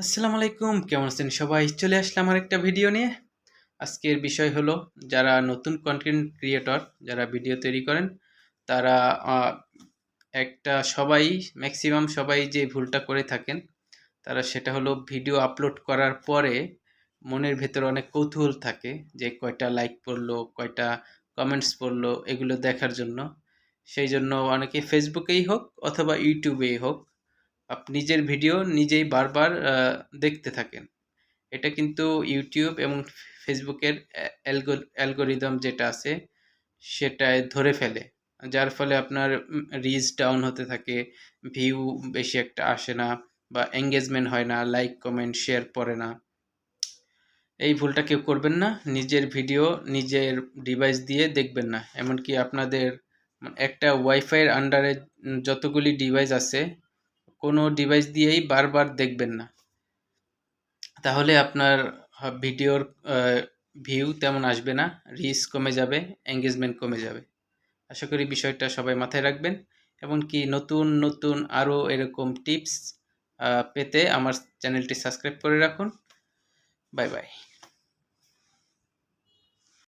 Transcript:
আসসালামু আলাইকুম, কেমন আছেন সবাই? চলে আসলাম আরেকটা ভিডিও নিয়ে। আজকের বিষয় হলো যারা নতুন কন্টেন্ট ক্রিয়েটর, যারা ভিডিও তৈরি করেন, তারা একটা সবাই ম্যাক্সিমাম সবাই যে ভুলটা করে থাকেন, তারা সেটা হলো ভিডিও আপলোড করার পরে মনের ভেতরে অনেক কৌতূহল থাকে যে কয়টা লাইক পড়লো, কয়টা কমেন্টস পড়লো এগুলো দেখার জন্য। সেই জন্য অনেকে ফেসবুকেই হোক অথবা ইউটিউবেই হোক নিজের ভিডিও নিজেই বারবার দেখতে থাকেন। এটা কিন্তু ইউটিউব এবং ফেসবুকের অ্যালগরিদম যেটা আছে সেটায় ধরে ফেলে। যার ফলে আপনার রিচ ডাউন হতে থাকে, ভিউ বেশি একটা আসে না বা এঙ্গেজমেন্ট হয় না, লাইক কমেন্ট শেয়ার পড়ে না। এই ভুলটা কেউ করবেন না। নিজের ভিডিও নিজের ডিভাইস দিয়ে দেখবেন না। এমনকি আপনাদের একটা ওয়াইফাইয়ের আন্ডারে যতগুলি ডিভাইস আছে কোনো ডিভাইস দিয়েই বারবার দেখবেন না। তাহলে আপনার ভিডিওর ভিউ তেমন আসবে না, রিচ কমে যাবে, এঙ্গেজমেন্ট কমে যাবে। আশা করি বিষয়টা সবাই মাথায় রাখবেন। এমনকি নতুন নতুন আরও এরকম টিপস পেতে আমার চ্যানেলটি সাবস্ক্রাইব করে রাখুন। Bye bye.